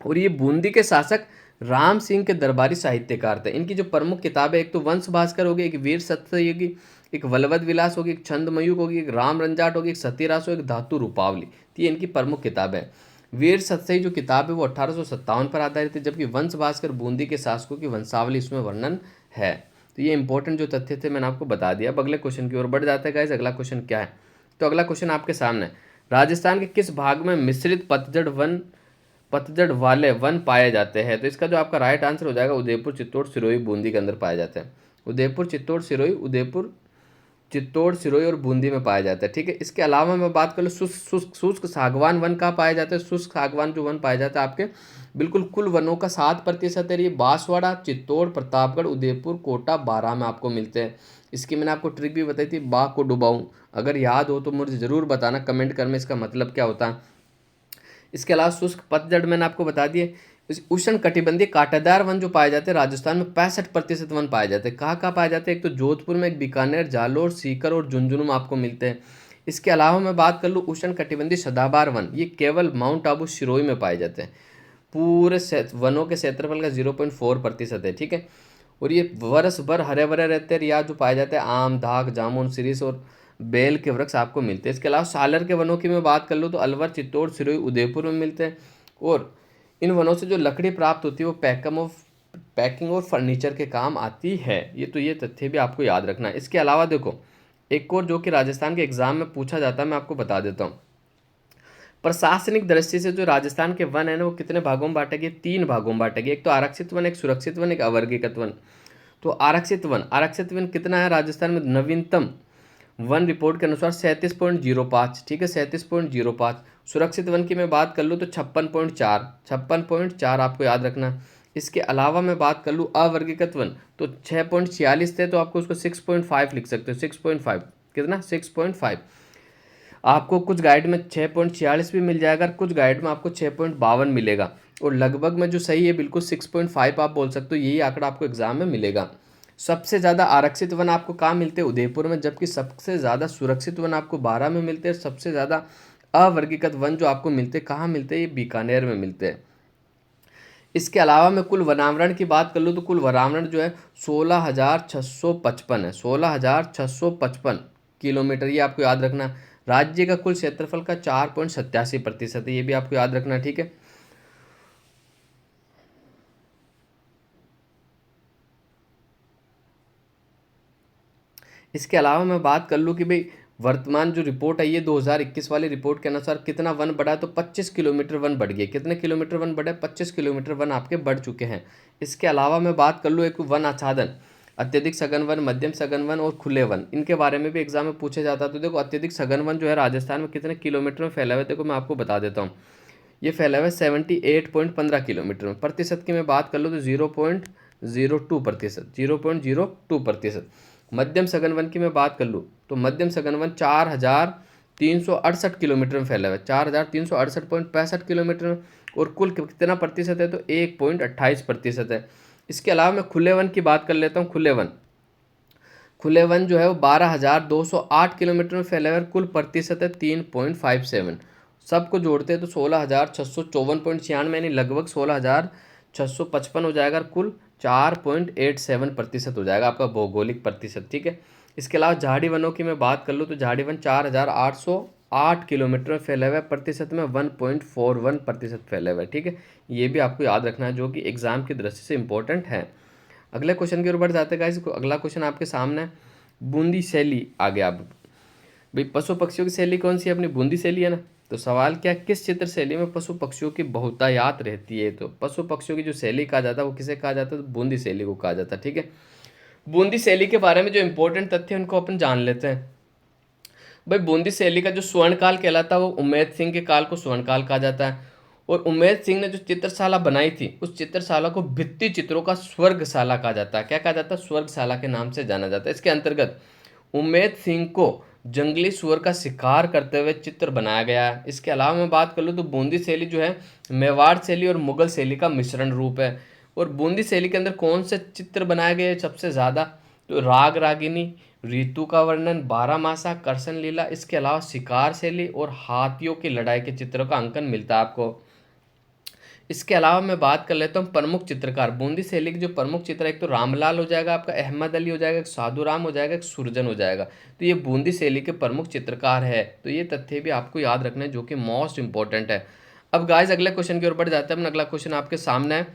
और ये बूंदी के शासक राम सिंह के दरबारी साहित्यकार थे। इनकी जो प्रमुख किताबें, एक तो वंश भास्कर होगी, एक वीर सत्ययुगी, एक वलवद विलास होगी, एक छंदमयुग होगी, एक राम रंजाट होगी, एक सतीरास होगी, एक धातु रूपावली। तो ये इनकी प्रमुख किताबें हैं। वीर सतसई जो किताब है वो 1857 पर आधारित है, जबकि वंश भास्कर बूंदी के शासकों की वंशावली इसमें वर्णन है। तो ये इंपॉर्टेंट जो तथ्य थे मैंने आपको बता दिया। अब अगले क्वेश्चन की ओर बढ़ जाते हैं गाइस। अगला क्वेश्चन क्या है? तो अगला क्वेश्चन आपके सामने, राजस्थान के किस भाग में मिश्रित पतझड़ वाले वन पाए जाते हैं? तो इसका जो आपका राइट आंसर हो जाएगा उदयपुर, चित्तौड़, सिरोही, बूंदी के अंदर पाए जाते हैं। उदयपुर, चित्तौड़, सिरोही, चित्तौड़, सिरोही और बूंदी में पाया जाता है। ठीक है। इसके अलावा मैं बात कर लूँ शुष्क सागवान वन कहाँ पाया जाता है? शुष्क सागवान जो वन पाया जाता है आपके बिल्कुल कुल वनों का 7% है। ये बांसवाड़ा, चित्तौड़, प्रतापगढ़, उदयपुर, कोटा, बारां में आपको मिलते हैं। इसकी मैंने आपको ट्रिक भी बताई थी, बाघ को डुबाऊं। अगर याद हो तो मुझे ज़रूर बताना कमेंट कर में इसका मतलब क्या होता है। इसके अलावा शुष्क पतझड़ मैंने आपको बता दिए। उष्ण कटिबंधीय कांटेदार वन जो पाए जाते हैं राजस्थान में 65% वन पाए जाते हैं। कहाँ कहाँ पाए जाते हैं? एक तो जोधपुर में, एक बीकानेर, जालोर, सीकर और झुंझुनू में आपको मिलते हैं। इसके अलावा मैं बात कर लूँ उष्ण कटिबंधीय सदाबहार वन, ये केवल माउंट आबू, सिरोही में पाए जाते हैं। पूरे वनों के क्षेत्रफल का 0.4% है। ठीक है। और ये वर्ष भर हरे भरे रहते हैं। यहाँ जो पाए जाते हैं आम, धाक, जामुन, सिरिस और बेल के वृक्ष आपको मिलते हैं। इसके अलावा सालर के वनों की मैं बात कर लूँ तो अलवर, चित्तौड़, सिरोही, उदयपुर में मिलते हैं। और इन वनों से जो लकड़ी प्राप्त होती है वो पैकिंग और फर्नीचर के काम आती है। ये तथ्य भी आपको याद रखना है। इसके अलावा देखो एक और जो कि राजस्थान के एग्जाम में पूछा जाता है, मैं आपको बता देता हूँ। प्रशासनिक दृष्टि से जो राजस्थान के वन है ना वो कितने भागों में बांटे गए? 3 भागों में बांटे गए। एक तो आरक्षित वन, एक सुरक्षित वन, एक अवर्गीकृत वन। तो आरक्षित वन कितना है राजस्थान में? नवीनतम वन रिपोर्ट के अनुसार 37.05। ठीक है, 37.05। सुरक्षित वन की मैं बात कर लूँ तो 56.4 आपको याद रखना। इसके अलावा मैं बात कर लूँ अवर्गीकृत वन तो 6.46 थे, तो आपको उसको 6.5 लिख सकते हो। 6.5 कितना? 6.5। आपको कुछ गाइड में 6.46 भी मिल जाएगा, कुछ गाइड में आपको 6.52 मिलेगा। और लगभग में जो सही है बिल्कुल 6.5 आप बोल सकते हो। यही आंकड़ा आपको एग्जाम में मिलेगा। सबसे ज़्यादा आरक्षित वन आपको कहाँ मिलते हैं? उदयपुर में। जबकि सबसे ज़्यादा सुरक्षित वन आपको बारां में मिलते हैं। सबसे ज़्यादा अवर्गीकृत वन जो आपको मिलते हैं कहाँ मिलते हैं? ये बीकानेर में मिलते हैं। इसके अलावा मैं कुल वनावरण की बात कर लूँ तो कुल वनावरण जो है 16,655 है। 16,655 किलोमीटर, ये आपको याद रखना। राज्य का कुल क्षेत्रफल का 4.87% है, ये भी आपको याद रखना। ठीक है। इसके अलावा मैं बात कर लूँ कि भाई वर्तमान जो रिपोर्ट है ये 2021 वाली रिपोर्ट के अनुसार कितना वन बढ़ा है? तो 25 किलोमीटर वन बढ़ गया। कितने किलोमीटर वन बढ़े? 25 किलोमीटर वन आपके बढ़ चुके हैं। इसके अलावा मैं बात कर लूँ एक वन आच्छादन, अत्यधिक सघन वन, मध्यम सघन वन और खुले वन, इनके बारे में भी एग्जाम में पूछा जाता है। तो देखो अत्यधिक सघन वन जो है राजस्थान में कितने किलोमीटर में फैला हुआ है? देखो मैं आपको बता देता हूँ। ये फैला हुआ है 78.15 किलोमीटर में। प्रतिशत की मैं बात कर लूँ तो 0.02%, 0.02%। मध्यम सघन वन की मैं बात कर लूँ तो मध्यम सघन वन 4,368 किलोमीटर में फैला हुआ है। 4,368.65 किलोमीटर में। और कुल कितना प्रतिशत है? तो 1.28% है। इसके अलावा मैं खुले वन की बात कर लेता हूँ। खुले वन जो है वो 12,208 किलोमीटर में फैला हुआ है। कुल प्रतिशत है 3.57। सबको जोड़ते हैं तो 16,654.96 यानी लगभग 16,655 हो जाएगा। कुल 4.87% हो जाएगा आपका भौगोलिक प्रतिशत। ठीक है। इसके अलावा झाड़ी वनों की मैं बात कर लूँ तो झाड़ी वन 4,808 किलोमीटर में फैला हुआ है। प्रतिशत में 1.41% फैला हुआ है। ठीक है। ये भी आपको याद रखना है जो कि एग्जाम की दृष्टि से इंपॉर्टेंट है। अगले क्वेश्चन की ओर बढ़ जाते हैं गाइस। अगला क्वेश्चन आपके सामने है, बूंदी शैली आ गया। अब भाई पशु पक्षियों की शैली कौन सी है? अपनी बूंदी शैली है ना। तो सवाल क्या, किस चित्र शैली में पशु पक्षियों की बहुतायात रहती है? तो पशु पक्षियों की जो शैली कहा जाता है वो किसे कहा जाता है? तो बूंदी शैली को कहा जाता है। ठीक है। बूंदी शैली के बारे में जो इंपॉर्टेंट तथ्य है उनको अपन जान लेते हैं। भाई बूंदी शैली का जो स्वर्ण काल कहलाता है वो उम्मेद सिंह के काल को स्वर्ण काल कहा जाता है। और उम्मेद सिंह ने जो चित्रशाला बनाई थी उस चित्रशाला को भित्ति चित्रों का स्वर्गशाला कहा जाता है। क्या कहा जाता है? स्वर्गशाला के नाम से जाना जाता है। इसके अंतर्गत उम्मेद सिंह को जंगली सुअर का शिकार करते हुए चित्र बनाया गया है। इसके अलावा मैं बात कर लूँ तो बूंदी शैली जो है मेवाड़ शैली और मुगल शैली का मिश्रण रूप है। और बूंदी शैली के अंदर कौन से चित्र बनाए गए सबसे ज़्यादा? तो राग रागिनी, ऋतु का वर्णन, बारहमासा, करसन लीला, इसके अलावा शिकार शैली और हाथियों की लड़ाई के चित्रों का अंकन मिलता है आपको। इसके अलावा मैं बात कर लेता हूँ प्रमुख चित्रकार। बूंदी शैली के जो प्रमुख चित्र है, एक तो रामलाल हो जाएगा, आपका अहमद अली हो जाएगा, एक साधु राम हो जाएगा, एक सुरजन हो जाएगा। तो ये बूंदी शैली के प्रमुख चित्रकार है। तो ये तथ्य भी आपको याद रखना है जो कि मोस्ट इंपॉर्टेंट है। अब गाइस अगले क्वेश्चन की ओर बढ़ जाते हैं हम। अगला क्वेश्चन आपके सामने है,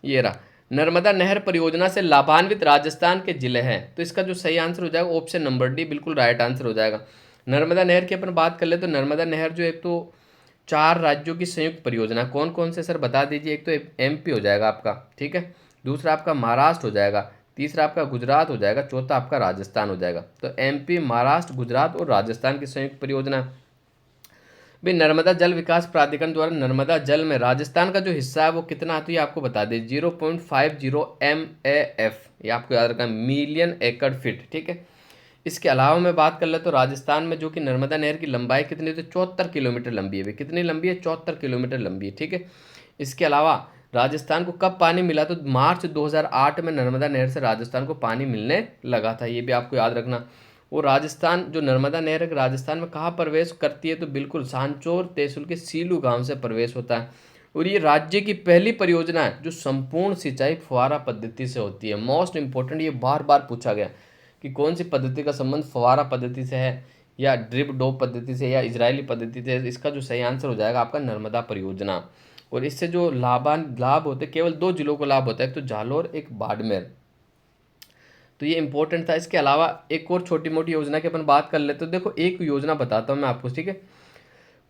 ये रहा। नर्मदा नहर परियोजना से लाभान्वित राजस्थान के जिले हैं। तो इसका जो सही आंसर हो जाएगा ऑप्शन नंबर डी बिल्कुल राइट आंसर हो जाएगा। नर्मदा नहर की अपन बात कर ले तो नर्मदा नहर जो एक तो 4 राज्यों की संयुक्त परियोजना, कौन कौन से सर बता दीजिए। एक तो एमपी हो जाएगा आपका, ठीक है, दूसरा आपका महाराष्ट्र हो जाएगा, तीसरा आपका गुजरात हो जाएगा, चौथा आपका राजस्थान हो जाएगा। तो एमपी, महाराष्ट्र, गुजरात और राजस्थान की संयुक्त परियोजना। भाई नर्मदा जल विकास प्राधिकरण द्वारा नर्मदा जल में राजस्थान का जो हिस्सा है वो कितना आता है ये आपको बता दें, 0.50 MAF, ये आपको याद रखना, मिलियन एकड़ फीट, ठीक है। इसके अलावा मैं बात कर ले तो राजस्थान में जो कि नर्मदा नहर की लंबाई कितनी है, तो 74 किलोमीटर लंबी है। भाई कितनी लंबी है, 74 किलोमीटर लंबी है, ठीक है। इसके अलावा राजस्थान को कब पानी मिला, तो मार्च 2008 में नर्मदा नहर से राजस्थान को पानी मिलने लगा था, ये भी आपको याद रखना। वो राजस्थान जो नर्मदा नहर है राजस्थान में कहाँ प्रवेश करती है, तो बिल्कुल सांचौर तहसील के सीलू गांव से प्रवेश होता है। और ये राज्य की पहली परियोजना है जो संपूर्ण सिंचाई फुहारा पद्धति से होती है। मोस्ट इंपॉर्टेंट, ये बार बार पूछा गया कि कौन सी पद्धति का संबंध फुहारा पद्धति से है या ड्रिप डोप पद्धति से या इजरायली पद्धति से। इसका जो सही आंसर हो जाएगा आपका नर्मदा परियोजना। और इससे जो लाभ होते केवल 2 जिलों को लाभ होता है, एक तो जालोर, एक बाड़मेर। तो ये इंपॉर्टेंट था। इसके अलावा एक और छोटी मोटी योजना की अपन बात कर लेते तो देखो एक योजना बताता हूँ मैं आपको, ठीक है।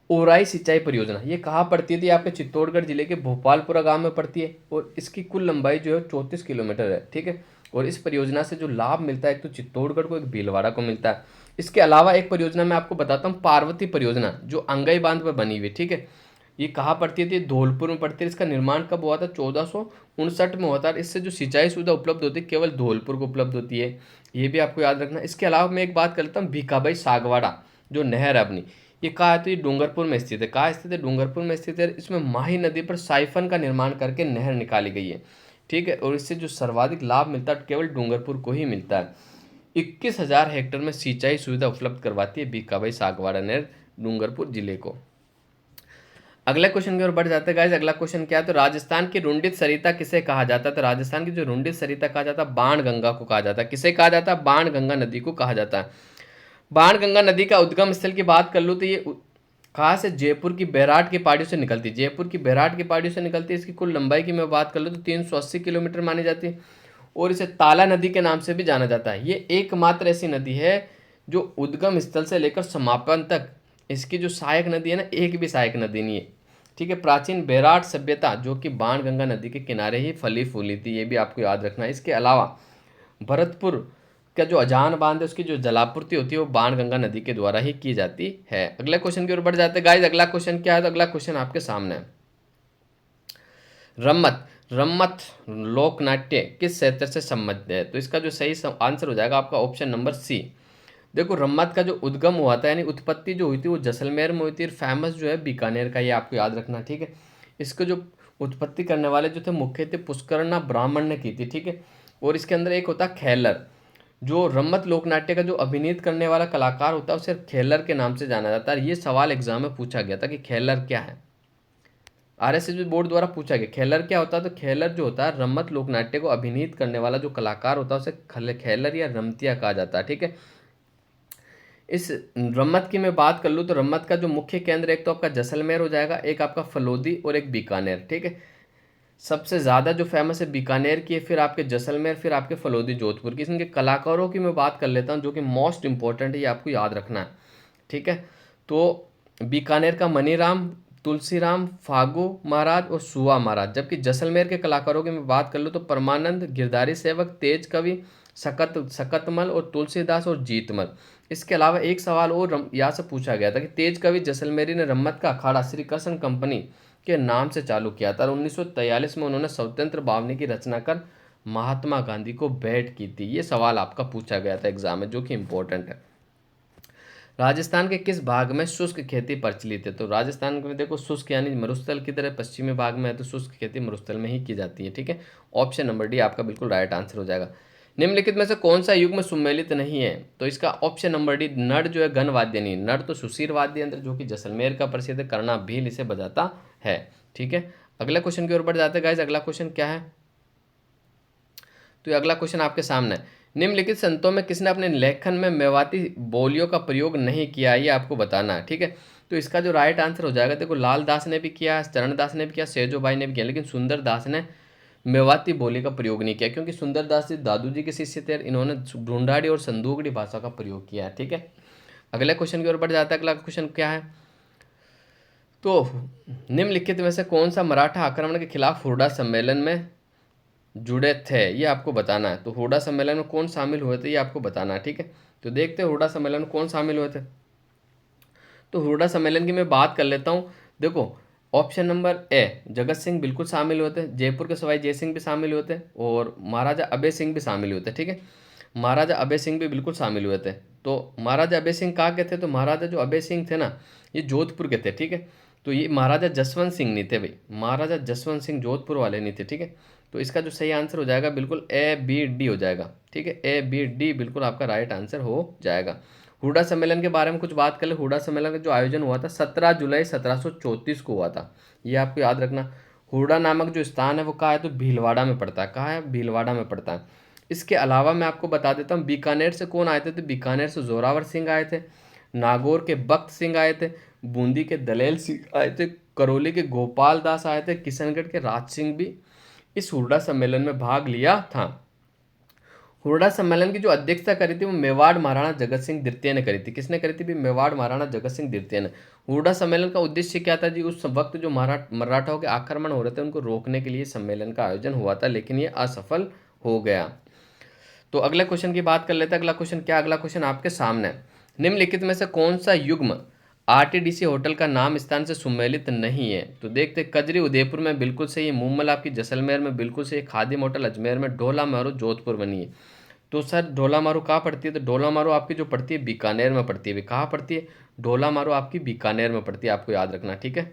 ओराई सिंचाई परियोजना, ये कहाँ पड़ती थी, आपके चित्तौड़गढ़ जिले के भोपालपुरा गांव में पड़ती है और इसकी कुल लंबाई जो है 34 किलोमीटर है, ठीक है। और इस परियोजना से जो लाभ मिलता है एक तो चित्तौड़गढ़ को, एक भीलवाड़ा को मिलता है। इसके अलावा एक परियोजना मैं आपको बताता हूँ, पार्वती परियोजना जो अंगई बांध पर बनी हुई, ठीक है। ये कहाँ पड़ती थी, धौलपुर में पड़ती है। इसका निर्माण कब हुआ था, 1459 में हुआ था। इससे जो सिंचाई सुविधा उपलब्ध होती है केवल धौलपुर को उपलब्ध होती है, ये भी आपको याद रखना। इसके अलावा मैं एक बात कर लेता हूँ, भीखाबाई सागवाड़ा जो नहर है अपनी, ये कहाँ है, तो ये डूंगरपुर में स्थित है। कहाँ स्थित है, डूंगरपुर में स्थित है। इसमें माही नदी पर साइफन का निर्माण करके नहर निकाली गई है, ठीक है। और इससे जो सर्वाधिक लाभ मिलता है केवल डूंगरपुर को ही मिलता है। 21,000 हेक्टेयर में सिंचाई सुविधा उपलब्ध करवाती है भीखाबाई सागवाड़ा नहर डूंगरपुर जिले को। अगले क्वेश्चन की ओर बढ़ जाते हैं गाइस। अगला क्वेश्चन क्या है, तो राजस्थान की रुंडित सरिता किसे कहा जाता है। तो राजस्थान की जो रुंडित सरिता कहा जाता है बाण गंगा को कहा जाता है। किसे कहा जाता है, बाण गंगा नदी को कहा जाता है। बाण गंगा नदी का उद्गम स्थल की बात कर लूँ तो ये कहाँ से, जयपुर की बैराट की पहाड़ियों से निकलती है। जयपुर की बैराट की पहाड़ियों से निकलती है। इसकी कुल लंबाई की मैं बात कर लूँ तो 380 किलोमीटर मानी जाती है और इसे ताला नदी के नाम से भी जाना जाता है। ये एकमात्र ऐसी नदी है जो उद्गम स्थल से लेकर समापन तक, इसकी जो सहायक नदी है ना, एक भी सहायक नदी नहीं है, ठीक है। प्राचीन बैराट सभ्यता जो कि बाण गंगा नदी के किनारे ही फली फूली थी, ये भी आपको याद रखना है। इसके अलावा भरतपुर का जो अजान बांध है उसकी जो जलापूर्ति होती है वो बाण गंगा नदी के द्वारा ही की जाती है। अगले क्वेश्चन की ओर बढ़ जाते हैं गाइस। अगला क्वेश्चन क्या है, तो अगला क्वेश्चन आपके सामने है, रम्मत रम्मत लोक नाट्य किस क्षेत्र से संबंधित है। तो इसका जो सही आंसर हो जाएगा आपका ऑप्शन नंबर सी। देखो रम्मत का जो उद्गम हुआ था यानी उत्पत्ति जो हुई थी वो जैसलमेर में हुई थी। फेमस जो है बीकानेर का, ये आपको याद रखना, ठीक है। इसको जो उत्पत्ति करने वाले जो थे मुख्य थे पुष्करना ब्राह्मण ने की थी, ठीक है। और इसके अंदर एक होता खेलर, जो रम्मत लोकनाट्य का जो अभिनीत करने वाला कलाकार होता है उसे खेलर के नाम से जाना जाता है। ये सवाल एग्जाम में पूछा गया था कि खेलर क्या है, आरएसएस बोर्ड द्वारा पूछा गया खेलर क्या होता है। तो खेलर जो होता है रम्मत लोकनाट्य को अभिनीत करने वाला जो कलाकार होता है उसे खेलर या रमतिया कहा जाता है, ठीक है। इस रम्मत की मैं बात कर लूँ तो रम्मत का जो मुख्य केंद्र एक तो आपका जैसलमेर हो जाएगा, एक आपका फलोदी और एक बीकानेर, ठीक है। सबसे ज़्यादा जो फेमस है बीकानेर की है, फिर आपके जैसलमेर, फिर आपके फलोदी जोधपुर की। इनके कलाकारों की मैं बात कर लेता हूँ जो कि मोस्ट इंपॉर्टेंट है, ये आपको याद रखना है, ठीक है। तो बीकानेर का मनीराम, तुलसीराम, फागू महाराज और सुआ महाराज। जबकि जैसलमेर के कलाकारों की मैं बात कर लूँ तो परमानंद, गिरधारी सेवक, तेज कवि, सकतमल और तुलसीदास और जीतमल। इसके अलावा एक सवाल और यहाँ से पूछा गया था कि तेज कवि जैसलमेरी ने रम्मत का अखाड़ा श्री कृष्ण कंपनी के नाम से चालू किया था और 1943 में उन्होंने स्वतंत्र बावनी की रचना कर महात्मा गांधी को भेंट की थी। ये सवाल आपका पूछा गया था एग्जाम में जो कि इंपॉर्टेंट है। राजस्थान के किस भाग में शुष्क खेती प्रचलित है। तो राजस्थान में देखो शुष्क यानी मरुस्थल की तरह पश्चिमी भाग में है तो शुष्क खेती मरुस्थल में ही की जाती है, ठीक है। ऑप्शन नंबर डी आपका बिल्कुल राइट आंसर हो जाएगा। निम्नलिखित में से कौन सा युग में सुमेलित नहीं है। तो इसका ऑप्शन नंबर डी नड़ जो है गण वाद्य नहीं, नड़ तो सुशीर वाद्य यंत्र जो कि जैसलमेर का प्रसिद्ध है, करना भील इसे बजाता है, ठीक है। अगले क्वेश्चन की ओर बढ़ जाते हैं गाइस। अगला क्वेश्चन क्या है, तो ये अगला क्वेश्चन आपके सामने है, निम्नलिखित संतों में किसने अपने लेखन में मेवाती बोलियों का प्रयोग नहीं किया, ये आपको बताना है, ठीक है। तो इसका जो राइट आंसर हो जाएगा, देखो लाल दास ने भी किया, चरण दास ने भी किया, सेजोबाई ने भी किया, लेकिन सुंदर दास ने मेवाती बोली का प्रयोग नहीं किया, क्योंकि सुंदर दास जी दादू जी के शिष्य थे, इन्होंने ढूंढाड़ी और संदूकड़ी भाषा का प्रयोग किया है। ठीक है, अगले क्वेश्चन की ओर बढ़ जाता है। अगला क्वेश्चन क्या है, तो निम्नलिखित में से कौन सा मराठा आक्रमण के खिलाफ हुरडा सम्मेलन में जुड़े थे, ये आपको बताना है। तो हुरडा सम्मेलन में कौन शामिल हुए थे, ये आपको बताना है। ठीक है, तो देखते हैं हुरडा सम्मेलन में कौन शामिल हुए थे। तो हुरडा सम्मेलन की मैं बात कर लेता हूँ। देखो, option number A, Jagat Singh बिल्कुल शामिल हुए थे, जयपुर के सवाई जय सिंह भी शामिल हुए थे, और महाराजा अभय सिंह भी शामिल हुए थे। ठीक है, महाराजा अभय सिंह भी बिल्कुल शामिल हुए थे। तो महाराजा अभय सिंह कहाँ के थे, तो महाराजा जो अभय सिंह थे ना, ये जोधपुर के थे। ठीक है, तो ये महाराजा जसवंत सिंह नहीं थे भाई, महाराजा जसवंत सिंह जोधपुर वाले नहीं थे। ठीक है, तो इसका जो सही आंसर हो जाएगा बिल्कुल ए बी डी हो जाएगा। ठीक है, ए बी डी बिल्कुल आपका राइट आंसर हो जाएगा। हुडा सम्मेलन के बारे में कुछ बात कर ले। हुडा सम्मेलन का जो आयोजन हुआ था 17 जुलाई 1734 को हुआ था, ये आपको याद रखना। हुडा नामक जो स्थान है वो कहाँ है, तो भीलवाड़ा में पड़ता है। कहाँ है, भीलवाड़ा में पड़ता है। इसके अलावा मैं आपको बता देता हूँ, बीकानेर से कौन आए थे, तो बीकानेर से जोरावर सिंह आए थे, नागौर के बख्त सिंह आए थे, बूंदी के दलेल सिंह आए थे, करौली के गोपाल दास आए थे, किशनगढ़ के राज सिंह भी इस हुडा सम्मेलन में भाग लिया था। हुरडा सम्मेलन की जो अध्यक्षता करी थी वो मेवाड़ महाराणा जगत सिंह द्वितीय ने करी थी। किसने करी थी भी, मेवाड़ महाराणा जगत सिंह द्वितीय ने। हुरडा सम्मेलन का उद्देश्य क्या था जी, उस वक्त जो मराठाओं के आक्रमण हो रहे थे उनको रोकने के लिए सम्मेलन का आयोजन हुआ था, लेकिन ये असफल हो गया। तो अगले क्वेश्चन की बात कर लेते हैं। अगला क्वेश्चन क्या, अगला क्वेश्चन आपके सामने है। निम्नलिखित में से कौन सा युग्म आरटीडीसी होटल का नाम स्थान से सुमेलित नहीं है, तो देखते, कजरी उदयपुर में बिल्कुल सही है, मूमल आपकी जैसलमेर में बिल्कुल सही है, खादिम होटल अजमेर में, ढोला मारू जोधपुर बनी है। तो सर ढोला मारू कहाँ पड़ती है, तो ढोला मारू आपकी जो पड़ती है बीकानेर में पड़ती है। कहाँ पड़ती है, ढोला मारू आपकी बीकानेर में पड़ती है, आपको याद रखना। ठीक है,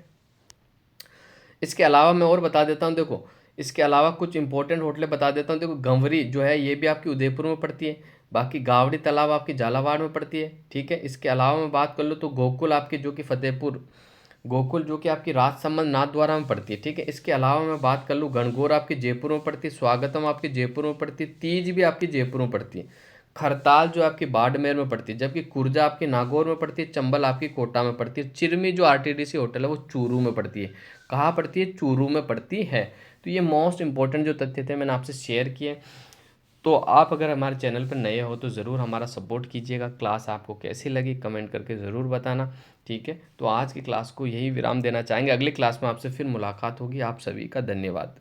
इसके अलावा मैं और बता देता हूँ, देखो इसके अलावा कुछ इंपॉर्टेंट होटलें बता देता हूँ। देखो, गंवरी जो है ये भी आपकी उदयपुर में पड़ती है, बाकी गावड़ी तालाब आपकी झालावाड़ में पड़ती है। ठीक है, इसके अलावा मैं बात कर लूँ तो गोकुल आपकी जो कि फतेहपुर, गोकुल जो कि आपकी राजसमंद नाथद्वारा में पड़ती है। ठीक है, इसके अलावा मैं बात कर लूँ, गणगौर आपकी जयपुर में पड़ती है, स्वागतम आपकी जयपुर में पड़ती है, तीज भी आपकी जयपुर में पड़ती है, खरताल जो आपकी बाड़मेर में पड़ती है, जबकि कुर्जा आपकी नागौर में पड़ती है, चंबल आपकी कोटा में पड़ती है, चिरमी जो आरटीडीसी होटल है वो चूरू में पड़ती है। कहाँ पड़ती है, चूरू में पड़ती है। तो ये मोस्ट इंपॉर्टेंट जो तथ्य थे मैंने आपसे शेयर किए। तो आप अगर हमारे चैनल पर नए हो तो ज़रूर हमारा सपोर्ट कीजिएगा। क्लास आपको कैसी लगी कमेंट करके ज़रूर बताना। ठीक है, तो आज की क्लास को यही विराम देना चाहेंगे, अगली क्लास में आपसे फिर मुलाकात होगी। आप सभी का धन्यवाद।